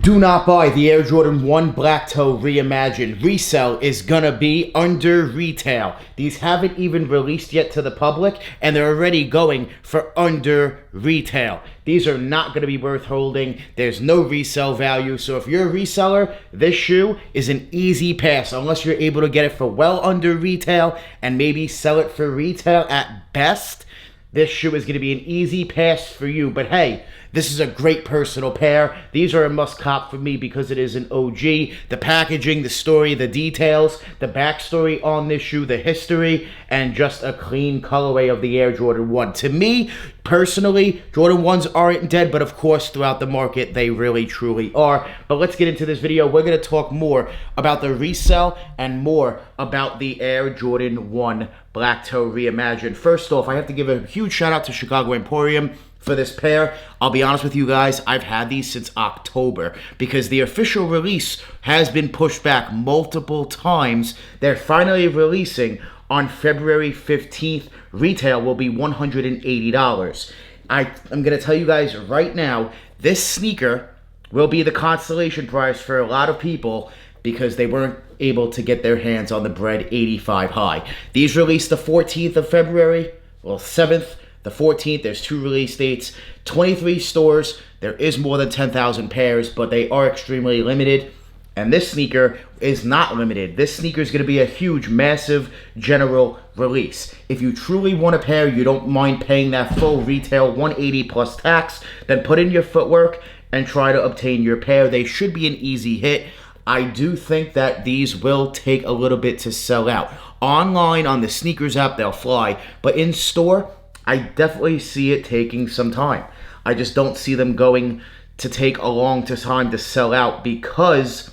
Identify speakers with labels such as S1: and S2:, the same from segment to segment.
S1: Do not buy the Air Jordan 1 Black Toe Reimagined. Resale is gonna be under retail. These haven't even released yet to the public, and they're already going for under retail. These are not gonna be worth holding. There's no resale value. So if you're a reseller, this shoe is an easy pass, unless you're able to get it for well under retail and maybe sell it for retail at best. This shoe is going to be an easy pass for you. But hey, this is a great personal pair. These are a must cop for me because it is an OG. The packaging, the story, the details, the backstory on this shoe, the history, and just a clean colorway of the Air Jordan 1. To me, personally, Jordan 1s aren't dead, but of course, throughout the market, they really, truly are. But let's get into this video. We're going to talk more about the resale and more about the Air Jordan 1 Black Toe Reimagined. First off, I have to give a huge shout out to Chicago Emporium for this pair. I'll be honest with you guys, I've had these since October because the official release has been pushed back multiple times. They're finally releasing on February 15th. Retail will be $180. I'm going to tell you guys right now, this sneaker will be the consolation prize for a lot of people because they weren't able to get their hands on the bread 85 high. These released the 14th of February, well 7th, the 14th, there's 2 release dates, 23 stores, there is more than 10,000 pairs, but they are extremely limited, and this sneaker is not limited. This sneaker is going to be a huge, massive general release. If you truly want a pair, you don't mind paying that full retail 180 plus tax, then put in your footwork and try to obtain your pair. They should be an easy hit. I do think that these will take a little bit to sell out. Online, on the sneakers app, they'll fly. But in store, I definitely see it taking some time. I just don't see them going to take a long time to sell out because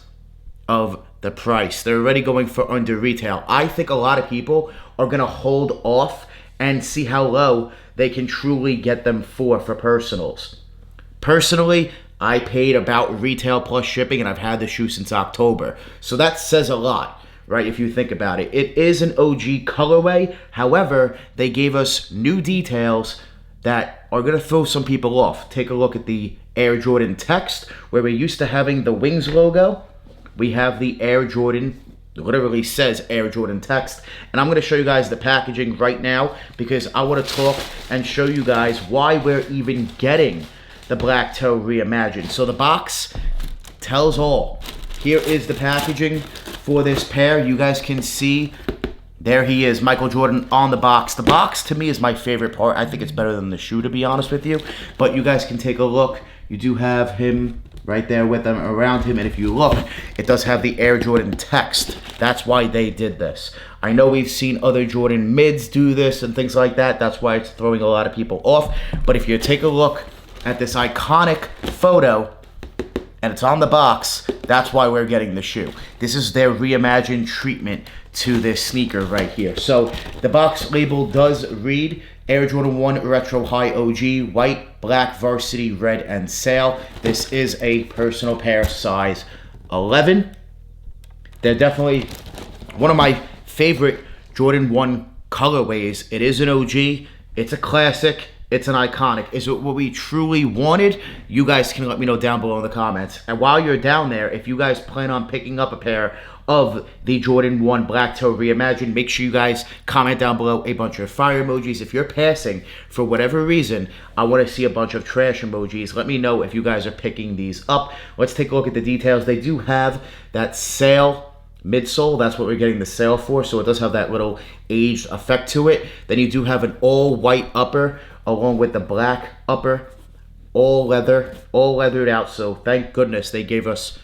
S1: of the price. They're already going for under retail. I think a lot of people are going to hold off and see how low they can truly get them for personals. Personally, I paid about retail plus shipping, and I've had the shoe since October. So that says a lot, right, if you think about it. It is an OG colorway. However, they gave us new details that are going to throw some people off. Take a look at the Air Jordan text, where we're used to having the Wings logo. We have the Air Jordan, literally says Air Jordan text. And I'm going to show you guys the packaging right now because I want to talk and show you guys why we're even getting the Black Toe Reimagined. So the box tells all. Here is the packaging for this pair. You guys can see, there he is, Michael Jordan on the box. The box to me is my favorite part. I think it's better than the shoe, to be honest with you. But you guys can take a look. You do have him right there with them around him. And if you look, it does have the Air Jordan text. That's why they did this. I know we've seen other Jordan mids do this and things like that. That's why it's throwing a lot of people off. But if you take a look at this iconic photo, and it's on the box, that's why we're getting the shoe. This is their reimagined treatment to this sneaker right here. So the box label does read Air Jordan 1 Retro High OG, white, black, varsity, red, and sail. This is a personal pair, size 11. They're definitely one of my favorite Jordan 1 colorways. It is an OG, it's a classic, it's an iconic. Is it what we truly wanted? You guys can let me know down below in the comments. And while you're down there, if you guys plan on picking up a pair of the Jordan 1 Black Toe Reimagined, make sure you guys comment down below a bunch of fire emojis. If you're passing for whatever reason, I want to see a bunch of trash emojis. Let me know if you guys are picking these up. Let's take a look at the details. They do have that sail midsole. That's what we're getting the sail for. So it does have that little aged effect to it. Then you do have an all white upper along with the black upper, all leather, all leathered out. So thank goodness they gave us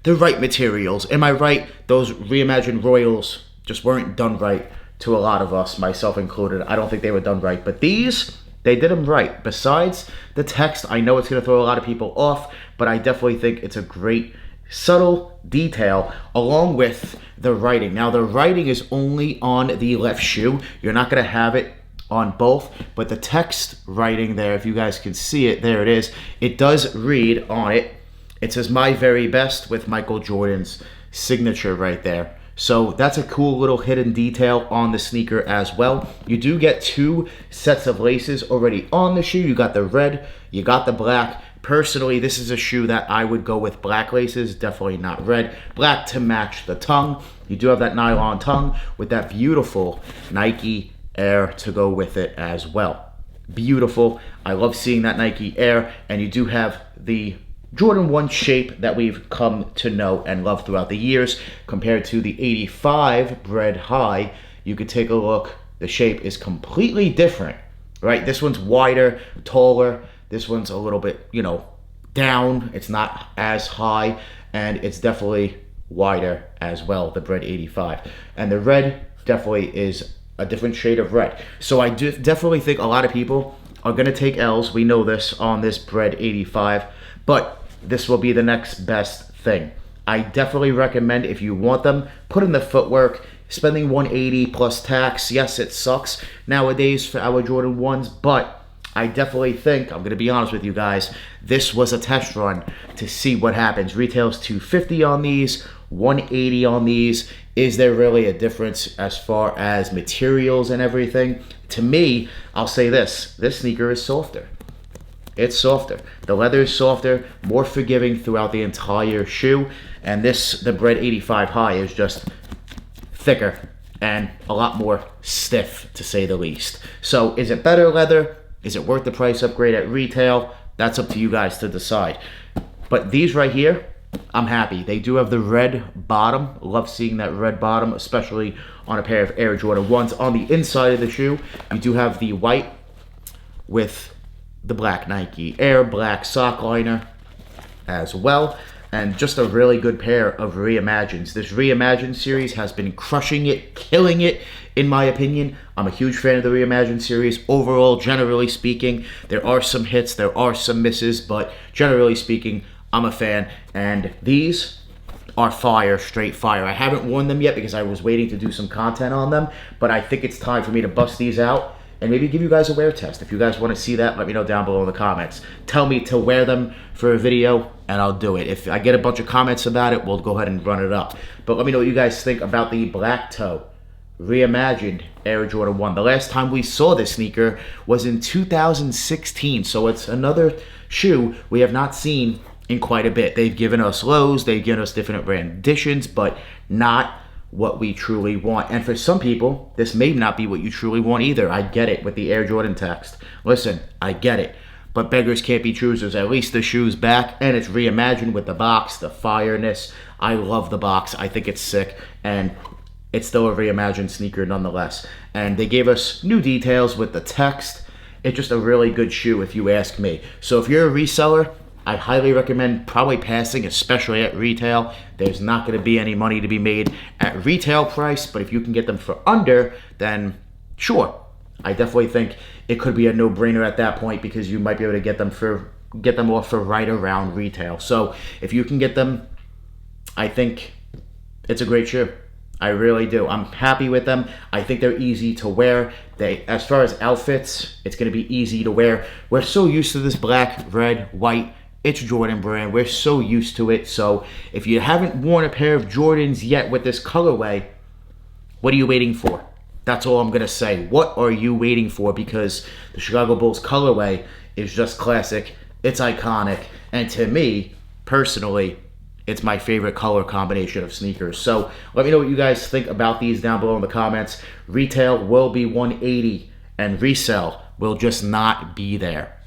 S1: the right materials. Am I right? Those reimagined Royals just weren't done right to a lot of us, myself included. I don't think they were done right. But these, they did them right. Besides the text, I know it's going to throw a lot of people off, but I definitely think it's a great subtle detail along with the writing. Now the writing is only on the left shoe. You're not going to have it on both, but the text writing there, if you guys can see it, there it is. It does read on it. It says "My Very Best" with Michael Jordan's signature right there. So that's a cool little hidden detail on the sneaker as well. You do get 2 sets of laces already on the shoe. You got the red, you got the black, Personally, this is a shoe that I would go with black laces, definitely not red. Black to match the tongue. You do have that nylon tongue with that beautiful Nike Air to go with it as well. Beautiful. I love seeing that Nike Air, and you do have the Jordan 1 shape that we've come to know and love throughout the years. Compared to the 85 Bred High, you could take a look. The shape is completely different, right? This one's wider, taller. This one's a little bit, down. It's not as high, and it's definitely wider as well, the Bred 85. And the red definitely is a different shade of red. So I definitely think a lot of people are going to take L's. We know this on this Bred 85, but this will be the next best thing. I definitely recommend, if you want them, put in the footwork. Spending $180 plus tax, yes, it sucks nowadays for our Jordan 1s, but I definitely think, I'm going to be honest with you guys, this was a test run to see what happens. Retails $250 on these, $180 on these. Is there really a difference as far as materials and everything? To me, I'll say this sneaker is softer. It's softer. The leather is softer, more forgiving throughout the entire shoe. And the Bred 85 High is just thicker and a lot more stiff, to say the least. So is it better leather? Is it worth the price upgrade at retail? That's up to you guys to decide. But these right here, I'm happy. They do have the red bottom. Love seeing that red bottom, especially on a pair of Air Jordan 1s. On the inside of the shoe, you do have the white with the black Nike Air, black sock liner as well. And just a really good pair of Reimagined. This Reimagined series has been crushing it, killing it, in my opinion. I'm a huge fan of the Reimagined series. Overall, generally speaking, there are some hits, there are some misses, but generally speaking, I'm a fan. And these are fire, straight fire. I haven't worn them yet because I was waiting to do some content on them, but I think it's time for me to bust these out and maybe give you guys a wear test. If you guys want to see that, let me know down below in the comments. Tell me to wear them for a video, and I'll do it. If I get a bunch of comments about it, we'll go ahead and run it up. But let me know what you guys think about the Black Toe Reimagined Air Jordan 1. The last time we saw this sneaker was in 2016, so it's another shoe we have not seen in quite a bit. They've given us lows, they've given us different renditions, but not what we truly want. And for some people, this may not be what you truly want either. I get it with the Air Jordan text. Listen, I get it. But beggars can't be choosers. At least the shoe's back, and it's reimagined with the box, the fireness. I love the box. I think it's sick, and it's still a reimagined sneaker nonetheless. And they gave us new details with the text. It's just a really good shoe if you ask me. So if you're a reseller, I highly recommend probably passing, especially at retail. There's not going to be any money to be made at retail price, but if you can get them for under, then sure. I definitely think it could be a no-brainer at that point because you might be able to get them off for right around retail. So if you can get them, I think it's a great shoe. I really do. I'm happy with them. I think they're easy to wear. As far as outfits, it's going to be easy to wear. We're so used to this black, red, white. It's Jordan brand. We're so used to it. So if you haven't worn a pair of Jordans yet with this colorway, what are you waiting for? That's all I'm going to say. What are you waiting for? Because the Chicago Bulls colorway is just classic. It's iconic. And to me, personally, it's my favorite color combination of sneakers. So let me know what you guys think about these down below in the comments. Retail will be $180 and resell will just not be there.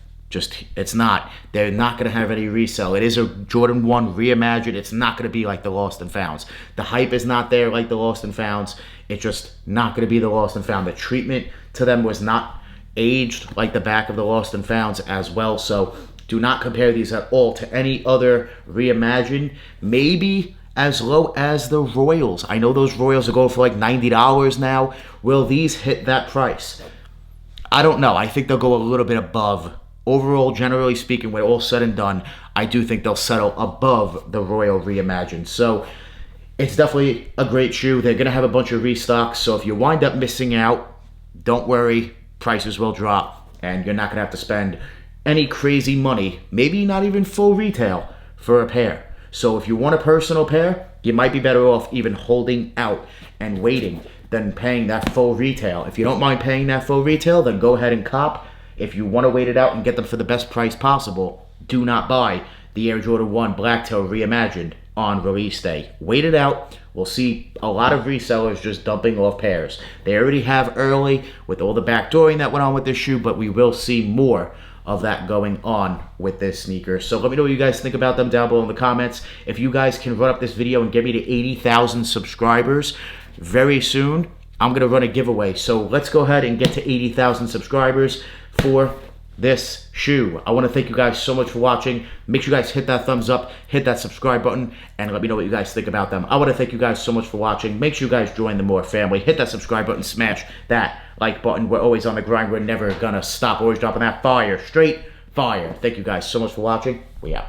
S1: It's not. They're not going to have any resell. It is a Jordan 1 reimagined. It's not going to be like the Lost and Founds. The hype is not there like the Lost and Founds. It's just not going to be the Lost and Found. The treatment to them was not aged like the back of the Lost and Founds as well. So do not compare these at all to any other reimagined. Maybe as low as the Royals. I know those Royals are going for like $90 now. Will these hit that price? I don't know. I think they'll go a little bit above. Overall, generally speaking, when all said and done, I do think they'll settle above the Royal Reimagined. So it's definitely a great shoe. They're going to have a bunch of restocks. So if you wind up missing out, don't worry. Prices will drop. And you're not going to have to spend any crazy money, maybe not even full retail, for a pair. So if you want a personal pair, you might be better off even holding out and waiting than paying that full retail. If you don't mind paying that full retail, then go ahead and cop. If you want to wait it out and get them for the best price possible, do not buy the Air Jordan 1 Black Toe Reimagined on release day. Wait it out. We'll see a lot of resellers just dumping off pairs. They already have early with all the backdooring that went on with this shoe, but we will see more of that going on with this sneaker. So let me know what you guys think about them down below in the comments. If you guys can run up this video and get me to 80,000 subscribers very soon, I'm going to run a giveaway. So let's go ahead and get to 80,000 subscribers for this shoe. I want to thank you guys so much for watching. Make sure you guys hit that thumbs up, hit that subscribe button, and let me know what you guys think about them. I want to thank you guys so much for watching. Make sure you guys join the More family. Hit that subscribe button, smash that like button. We're always on the grind. We're never gonna stop. Always dropping that fire, straight fire. Thank you guys so much for watching. We out.